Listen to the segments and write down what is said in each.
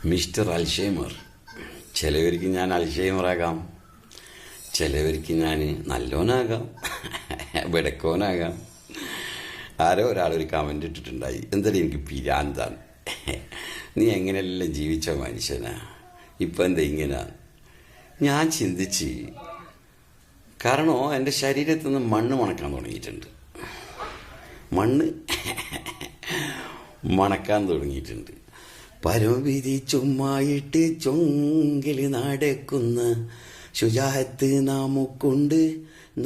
Mister Alzheimer. ചിലവർക്ക് ഞാൻ അൽഷൈമറാകാം, ചിലവർക്ക് ഞാൻ നല്ലോനാകാം, വെടക്കോനാകാം. ആരോ ഒരാളൊരു കമൻ്റ് ഇട്ടിട്ടുണ്ടായി, എന്തായാലും എനിക്ക് പിരാന്താണ്, നീ എങ്ങനെയെല്ലാം ജീവിച്ച മനുഷ്യനാ, ഇപ്പം എന്താ ഇങ്ങനെ. ഞാൻ ചിന്തിച്ച്, കാരണം എൻ്റെ ശരീരത്തിൽ നിന്ന് മണ്ണ് മണക്കാൻ തുടങ്ങിയിട്ടുണ്ട്, മണ്ണ് മണക്കാൻ തുടങ്ങിയിട്ടുണ്ട്. പരവിധി ചുമ്മായിട്ട് ചൊങ്കിൽ നടക്കുന്ന ശുചാഹത്ത് നാമുക്കുണ്ട്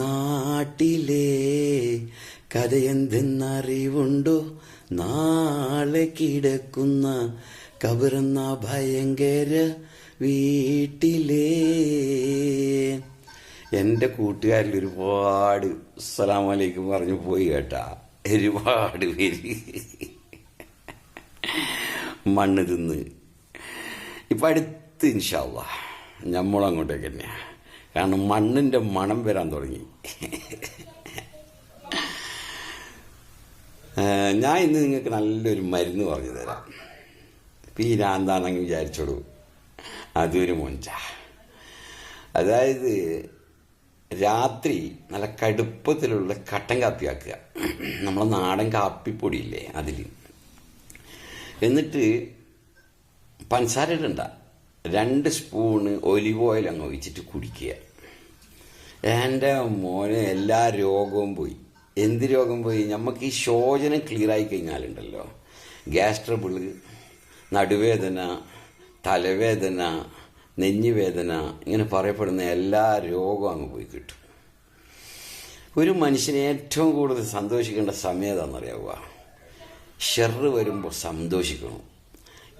നാട്ടിലെ, കഥയെന്തെന്നറിവുണ്ടോ നാളെ കിടക്കുന്ന കബറെന്ന ഭയങ്കര വീട്ടിലെ. എൻ്റെ കൂട്ടുകാരിൽ ഒരുപാട് അസ്സലാമു അലൈക്കും പറഞ്ഞു പോയി കേട്ടാ, ഒരുപാട് പേര് മണ്ണ് തിന്ന്. ഇപ്പം അടുത്ത് ഇൻഷാ അല്ലാഹ് നമ്മളങ്ങോട്ടേക്ക് തന്നെയാണ്, കാരണം മണ്ണിൻ്റെ മണം വരാൻ തുടങ്ങി. ഞാൻ ഇന്ന് നിങ്ങൾക്ക് നല്ലൊരു മരുന്ന് പറഞ്ഞു തരാം. പീരാന്താണെന്ന് വിചാരിച്ചോളൂ, അതൊരു മൊഞ്ച. അതായത് രാത്രി നല്ല കടുപ്പത്തിലുള്ള കട്ടൻ കാപ്പി ആക്കുക, നമ്മളെ നാടൻ കാപ്പിപ്പൊടിയില്ലേ അതിൽ, എന്നിട്ട് പഞ്ചസാര ഇടണ്ട, 2 സ്പൂണ് ഒലിവ് ഓയിൽ അങ്ങ് ഒഴിച്ചിട്ട് കുടിക്കുക. എൻ്റെ മോനെ എല്ലാ രോഗവും പോയി. എന്ത് രോഗം പോയി? നമുക്ക് ഈ ശോചനം ക്ലിയറായി കഴിഞ്ഞാലുണ്ടല്ലോ, ഗ്യാസ് ട്രബിള്, നടുവേദന, തലവേദന, നെഞ്ഞുവേദന, ഇങ്ങനെ പറയപ്പെടുന്ന എല്ലാ രോഗവും അങ്ങ് പോയി കിട്ടും. ഒരു മനുഷ്യനെ ഏറ്റവും കൂടുതൽ സന്തോഷിക്കേണ്ട സമയം ഏതാണെന്നറിയാവുക? ഷെറ് വരുമ്പോൾ സന്തോഷിക്കണം.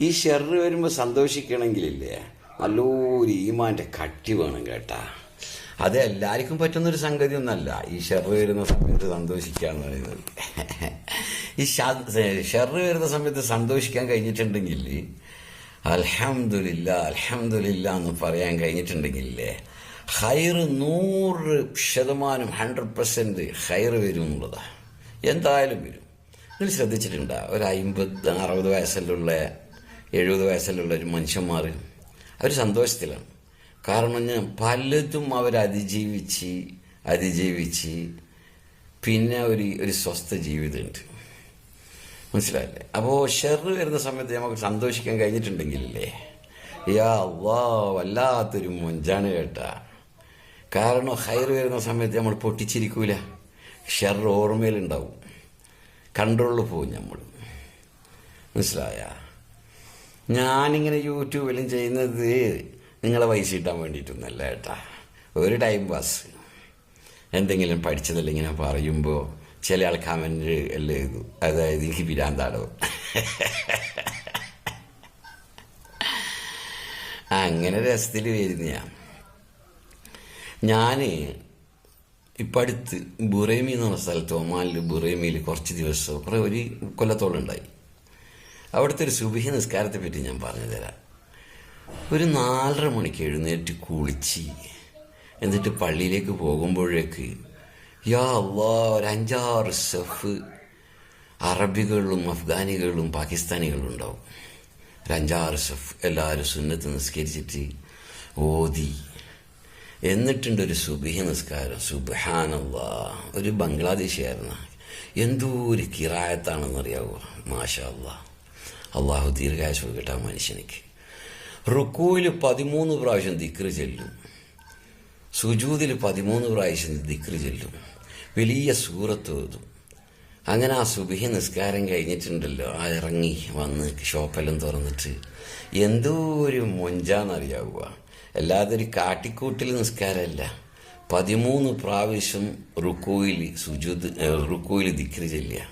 ഈ ഷെറ് വരുമ്പോൾ സന്തോഷിക്കണമെങ്കിലില്ലേ, നല്ലൊരു ഈമാൻ്റെ കട്ടി വേണം കേട്ടാ. അത് എല്ലാവർക്കും പറ്റുന്നൊരു സംഗതി ഒന്നല്ല ഈ ഷെറ് വരുന്ന സമയത്ത് സന്തോഷിക്കുക എന്ന് പറയുന്നത്. ഈ ഷെറ് വരുന്ന സമയത്ത് സന്തോഷിക്കാൻ കഴിഞ്ഞിട്ടുണ്ടെങ്കിൽ, അൽഹംദുലില്ലാ അൽഹംദുലില്ലാ എന്ന് പറയാൻ കഴിഞ്ഞിട്ടുണ്ടെങ്കിലേ, ഹൈറ് 100% 100% ഹൈറ് വരും എന്നുള്ളതാണ്. എന്തായാലും വരും. നിങ്ങൾ ശ്രദ്ധിച്ചിട്ടുണ്ടോ, ഒരു 50-60 വയസ്സിലുള്ള 70 വയസ്സിലുള്ള ഒരു മനുഷ്യന്മാർ അവർ സന്തോഷത്തിലാണ്. കാരണം പലതും അവർ അതിജീവിച്ച് പിന്നെ ഒരു സ്വസ്ഥ ജീവിതമുണ്ട്. മനസ്സിലായില്ലേ? അപ്പോൾ ഷെറ് വരുന്ന സമയത്ത് നമുക്ക് സന്തോഷിക്കാൻ കഴിഞ്ഞിട്ടുണ്ടെങ്കിലേ, യാ അല്ലാഹ് വല്ലാത്തൊരു മൊഞ്ചാണ് കേട്ടാ. കാരണം ഹൈറ് വരുന്ന സമയത്ത് നമ്മൾ പൊട്ടിച്ചിരിക്കൂല, ഷെറ് ഓർമ്മയിലുണ്ടാവും, കൺട്രോളിൽ പോകും നമ്മൾ. മനസ്സിലായ? ഞാനിങ്ങനെ യൂട്യൂബിലും ചെയ്യുന്നത് നിങ്ങളെ പൈസ കിട്ടാൻ വേണ്ടിയിട്ടൊന്നല്ല കേട്ടാ, ഒരു ടൈം പാസ്. എന്തെങ്കിലും പഠിച്ചതല്ല ഇങ്ങനെ പറയുമ്പോൾ ചില ആൾ കമൻറ്റ് എല്ലാം എഴുതും, അതായത് എനിക്ക് പിരാന്താടോ, അങ്ങനെ രസത്തിൽ വരുന്ന. ഞാൻ ഇപ്പം അടുത്ത് ബുറൈമി എന്ന് പറഞ്ഞ സ്ഥലത്ത്, ഒമാനിൽ ബുറൈമിയിൽ കുറച്ച് ദിവസം, ഒരു കൊല്ലത്തോളം ഉണ്ടായി. അവിടുത്തെ ഒരു സുബഹി നിസ്കാരത്തെ പറ്റി ഞാൻ പറഞ്ഞു തരാം. ഒരു 4:30 മണിക്ക് എഴുന്നേറ്റ് കുളിച്ച് എന്നിട്ട് പള്ളിയിലേക്ക് പോകുമ്പോഴേക്ക് യാ അല്ലാഹ് ഒരു 5-6 സഫ് അറബികളും അഫ്ഗാനികളും പാകിസ്ഥാനികളും ഉണ്ടാവും. ഒരു 5-6 സഫ് എല്ലാവരും സുന്നത്ത് നിസ്കരിച്ചിട്ട് ഓതി. എന്നിട്ടുണ്ട് ഒരു സുബഹി നിസ്കാരം. സുബ്ഹാനല്ലാഹ്, ഒരു ബംഗ്ലാദേശിയായിരുന്നു. എന്തോ ഒരു കിറായത്താണെന്നറിയാവോ? മാഷാ അല്ലാഹ്, അള്ളാഹു ദീർഘായുസ്സ് കൊടുക്കട്ടെ ആ മനുഷ്യനിക്ക്. റുക്കൂയിൽ 13 പ്രാവശ്യം ദിക്റ് ചെല്ലും, സുജൂദിൽ 13 പ്രാവശ്യം ദിക്റ് ചെല്ലും, വലിയ സൂറത്ത് ഓതും. അങ്ങനെ ആ സുബഹി നിസ്കാരം കഴിഞ്ഞിട്ടുണ്ടല്ലോ, ആ ഇറങ്ങി വന്ന് ഷോപ്പെല്ലാം തുറന്നിട്ട് എന്തോ ഒരു മൊഞ്ചാന്നറിയാവുക. അല്ലാതെ ഒരു കാട്ടിക്കൂട്ടിൽ നിസ്കാരമല്ല. 13 പ്രാവശ്യം റുക്കൂയിൽ ദിക്റ് ചെല്ലുക,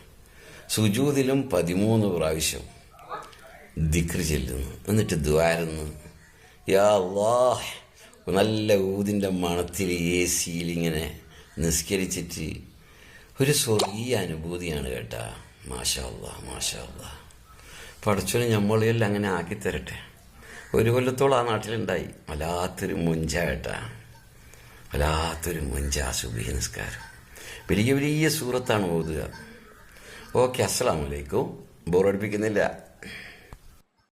സുജൂദിലും 13 പ്രാവശ്യം ദിക്റ് ചെല്ലുന്നു. എന്നിട്ട് ദ്വാരുന്നു, യാ അല്ലാഹ്, നല്ല ഊതിൻ്റെ മണത്തിൽ AC-യിൽ ഇങ്ങനെ നിസ്കരിച്ചിട്ട് ഒരു സ്വർഗീയ അനുഭൂതിയാണ് കേട്ടാ. മാഷാ അല്ലാഹ് മാഷാ അല്ലാഹ്. പടച്ചോനെ നമ്മളെല്ലാം അങ്ങനെ ആക്കിത്തരട്ടെ. ഒരു കൊല്ലത്തോളം ആ നാട്ടിലുണ്ടായി. വല്ലാത്തൊരു മൊഞ്ച കേട്ടാ, വല്ലാത്തൊരു മൊഞ്ച സുബഹി നിസ്കാരം. വലിയ വലിയ സൂറത്താണ് ഓതുക. ഓക്കെ, അസ്സലാമു അലൈക്കും. ബോറടിപ്പിക്കുന്നില്ല.